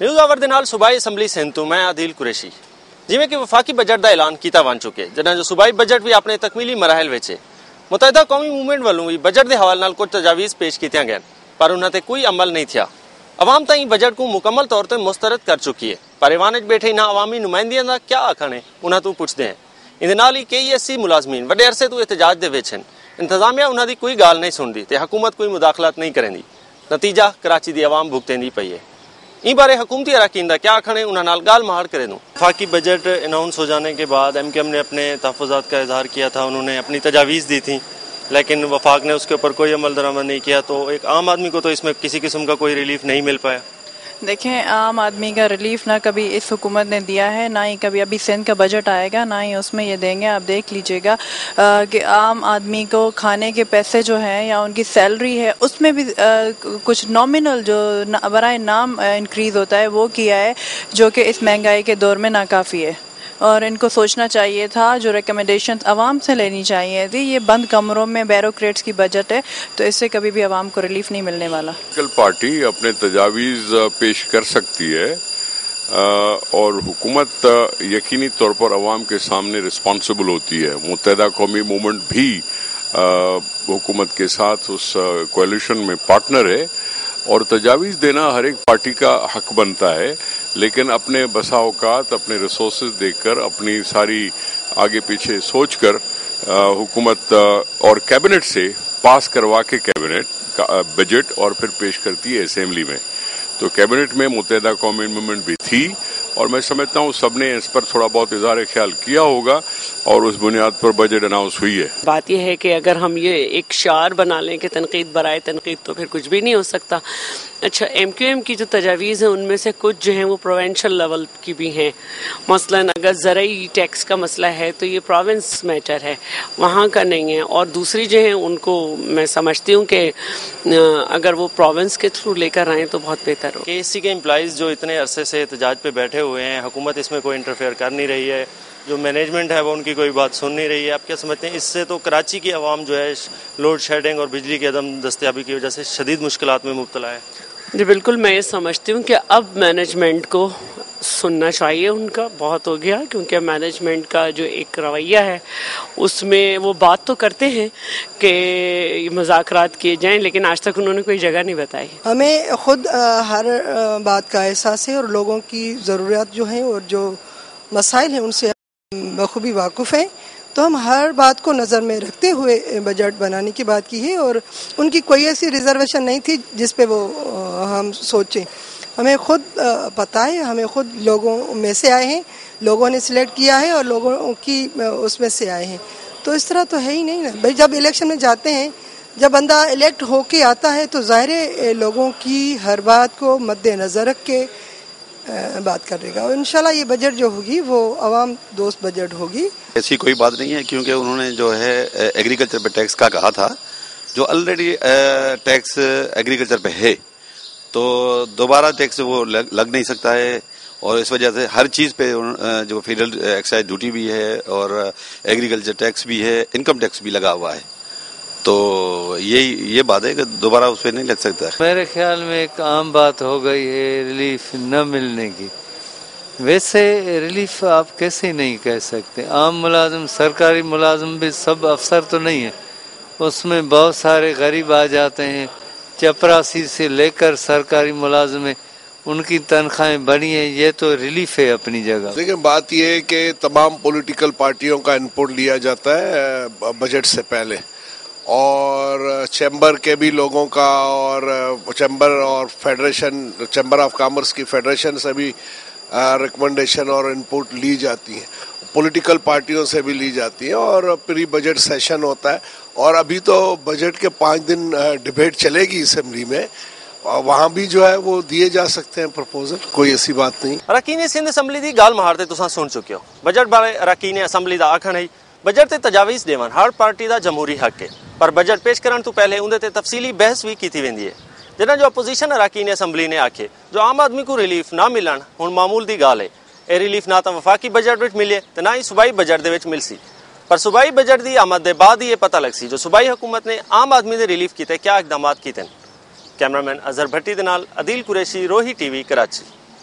News hour ਦੇ ਨਾਲ ਸੂਬਾਈ ਅਸੈਂਬਲੀ ਸਿੰਧ ਤੋਂ ਮੈਂ ਆਦਿਲ ਕੁਰੈਸ਼ੀ। ਜਿਵੇਂ ਕਿ ਵਫਾਕੀ ਬਜਟ ਦਾ ਐਲਾਨ ਕੀਤਾ ਬਣ ਚੁੱਕੇ, ਜਿਨ੍ਹਾਂ ਜੋ ਸੂਬਾਈ ਬਜਟ ਵੀ ਆਪਣੇ ਤਕਮੀਲੀ ਮਰਾਹਿਲ ਵਿੱਚ ਹੈ। ਮੁਤਹਿਦਾ ਕੌਮੀ ਮੂਵਮੈਂਟ ਵੱਲੋਂ ਵੀ ਬਜਟ ਦੇ ਹਵਾਲੇ ਨਾਲ ਕੁਝ ਤਜਾਵੀਜ਼ ਪੇਸ਼ ਕੀਤੀਆਂ ਗਈਆਂ, ਪਰ ਉਹਨਾਂ ਤੇ ਕੋਈ ਅਮਲ ਨਹੀਂ ਥਿਆ। عوام تائیں بجٹ کو مکمل طور پر مسترد کر چکی ہے، پر ایوان بیٹھے نہ عوامی نمائندیاں دا کیا آکھن ہے انہاں تو پوچھتے ہیں۔ ان نال ہی کئی ایسی ملازمین وڈے عرصے تو احتجاج دے وچ ہیں، انتظامیہ انہاں دی کوئی گال نہیں سندی تے حکومت کوئی مداخلت نہیں کریندی، نتیجہ کراچی دی عوام بھگتیندی پئی ہے۔ این بارے حکومتی اراکین دا کیا آکھن ہے انہاں نال گال مہار کرے دوں۔ وفاقی بجٹ اناؤنس ہو جانے کے بعد ایم کیو ایم نے اپنے تحفظات کا اظہار کیا تھا، انہوں نے اپنی تجاویز دی تھیں، لیکن وفاق نے اس کے اوپر کوئی عمل درآمد نہیں کیا، تو ایک عام آدمی کو تو اس میں کسی قسم کا کوئی ریلیف نہیں مل پایا۔ دیکھیں، عام آدمی کا ریلیف نہ کبھی اس حکومت نے دیا ہے، نہ ہی کبھی ابھی سندھ کا بجٹ آئے گا، نہ ہی اس میں یہ دیں گے۔ آپ دیکھ لیجئے گا کہ عام آدمی کو کھانے کے پیسے جو ہیں یا ان کی سیلری ہے اس میں بھی کچھ نامنل جو برائے نام انکریز ہوتا ہے وہ کیا ہے، جو کہ اس مہنگائی کے دور میں ناکافی ہے۔ اور ان کو سوچنا چاہیے تھا، جو ریکمنڈیشن عوام سے لینی چاہیے تھی۔ یہ بند کمروں میں بیوروکریٹس کی بجٹ ہے، تو اس سے کبھی بھی عوام کو ریلیف نہیں ملنے والا۔ پارٹی اپنے تجاویز پیش کر سکتی ہے اور حکومت یقینی طور پر عوام کے سامنے رسپانسبل ہوتی ہے۔ متحدہ قومی موومنٹ بھی حکومت کے ساتھ اس کولیشن میں پارٹنر ہے، اور تجاویز دینا ہر ایک پارٹی کا حق بنتا ہے، لیکن اپنے بسا اوقات اپنے ریسورسز دیکھ کر، اپنی ساری آگے پیچھے سوچ کر حکومت اور کیبنٹ سے پاس کروا کے کیبنٹ بجٹ اور پھر پیش کرتی ہے اسمبلی میں۔ تو کیبنٹ میں متحدہ قومی موومنٹ بھی تھی، اور میں سمجھتا ہوں سب نے اس پر تھوڑا بہت اظہار خیال کیا ہوگا، اور اس بنیاد پر بجٹ اناؤنس ہوئی ہے۔ بات یہ ہے کہ اگر ہم یہ ایک شعار بنا لیں کہ تنقید برائے تنقید، تو پھر کچھ بھی نہیں ہو سکتا۔ اچھا، ایم کیو ایم کی جو تجاویز ہیں ان میں سے کچھ جو ہیں وہ پروونشل لیول کی بھی ہیں۔ مثلا اگر زرعی ٹیکس کا مسئلہ ہے تو یہ پروونس میٹر ہے، وہاں کا نہیں ہے، اور دوسری جو ہیں ان کو میں سمجھتی ہوں کہ اگر وہ پروونس کے تھرو لے کر آئیں تو بہت بہتر ہو۔ کے سی کے امپلائیز جو اتنے عرصے سے احتجاج پہ بیٹھے ہوئے ہیں، حکومت اس میں کوئی انٹرفیئر کر نہیں رہی ہے، جو مینجمنٹ ہے وہ ان کی کوئی بات سن نہیں رہی ہے، آپ کیا سمجھتے ہیں اس سے تو کراچی کی عوام جو ہے لوڈ شیڈنگ اور بجلی کی عدم دستیابی کی وجہ سے شدید مشکلات میں مبتلا ہے؟ جی بالکل، میں یہ سمجھتی ہوں کہ اب مینجمنٹ کو سننا چاہیے، ان کا بہت ہو گیا، کیونکہ مینجمنٹ کا جو ایک رویہ ہے اس میں وہ بات تو کرتے ہیں کہ مذاکرات کیے جائیں، لیکن آج تک انہوں نے کوئی جگہ نہیں بتائی۔ ہمیں خود ہر بات کا احساس ہے، اور لوگوں کی ضروریات جو ہیں اور جو مسائل ہیں ان سے بخوبی واقف ہیں، تو ہم ہر بات کو نظر میں رکھتے ہوئے بجٹ بنانے کی بات کی ہے، اور ان کی کوئی ایسی ریزرویشن نہیں تھی جس پہ وہ ہم سوچیں۔ ہمیں خود پتہ ہے، ہمیں خود لوگوں میں سے آئے ہیں، لوگوں نے سلیکٹ کیا ہے اور لوگوں کی اس میں سے آئے ہیں، تو اس طرح تو ہے ہی نہیں نا بھائی۔ جب الیکشن میں جاتے ہیں، جب بندہ الیکٹ ہو کے آتا ہے تو ظاہر ہے لوگوں کی ہر بات کو مد نظر رکھ کے بات کرے گا، اور انشاءاللہ یہ بجٹ جو ہوگی وہ عوام دوست بجٹ ہوگی۔ ایسی کوئی بات نہیں ہے، کیونکہ انہوں نے جو ہے ایگریکلچر پہ ٹیکس کا کہا تھا، جو آلریڈی ٹیکس ایگریکلچر پہ ہے، تو دوبارہ ٹیکس وہ لگ نہیں سکتا ہے، اور اس وجہ سے ہر چیز پہ جو فیڈرل ایکسائز ڈیوٹی بھی ہے اور ایگریکلچر ٹیکس بھی ہے، انکم ٹیکس بھی لگا ہوا ہے، تو یہ بات ہے کہ دوبارہ اس پہ نہیں لگ سکتا۔ میرے خیال میں ایک عام بات ہو گئی ہے ریلیف نہ ملنے کی۔ ویسے ریلیف آپ کیسے نہیں کہہ سکتے، عام ملازم، سرکاری ملازم بھی سب افسر تو نہیں ہیں، اس میں بہت سارے غریب آ جاتے ہیں، چپراسی سے لے کر سرکاری ملازم ہیں، ان کی تنخواہیں بڑھی ہیں، یہ تو ریلیف ہے اپنی جگہ۔ لیکن بات یہ ہے کہ تمام پولیٹیکل پارٹیوں کا انپٹ لیا جاتا ہے بجٹ سے پہلے، اور چیمبر کے بھی لوگوں کا، اور چیمبر اور فیڈریشن، چیمبر آف کامرس کی فیڈریشن سے بھی ریکمنڈیشن اور انپٹ لی جاتی ہیں، پولیٹیکل پارٹیوں سے بھی لی جاتی ہیں، اور پری بجٹ سیشن ہوتا ہے، اور ابھی تو بجٹ کے 5 دن ڈبیٹ چلے گی اسمبلی میں، وہاں بھی جو ہے وہ دیے جا سکتے ہیں پرپوزل، کوئی ایسی بات نہیں۔ اراکین سندھ اسمبلی دی گال مہارتے تساں سن چکے ہو۔ بجٹ بارے اراکین اسمبلی دا آکھن ہے بجٹ تے تجاویز دیون ہر پارٹی دا جمہوری حق ہے، پر بجٹ پیش کرن تو پہلے اندر تے تفصیلی بحث بھی کیتی ویندی ہے، جنہاں جو اپوزیشن اراکین اسمبلی نے آکھے جو عام آدمی کو ریلیف نہ ملن ہن معمول دی گال ہے۔ اے ریلیف نہ تو وفاقی بجٹ وچ ملے تے نہ ہی صوبائی بجٹ دے وچ مل سی، پر صوبائی بجٹ دی آمد دے بعد ہی یہ پتہ لگ سی جو صوبائی حکومت نے عام آدمی دے ریلیف کیتے کیا اقدامات کیتے ہیں۔ کیمرامین اظہر بھٹی دے نال عدیل قریشی، روہی ٹی وی، کراچی۔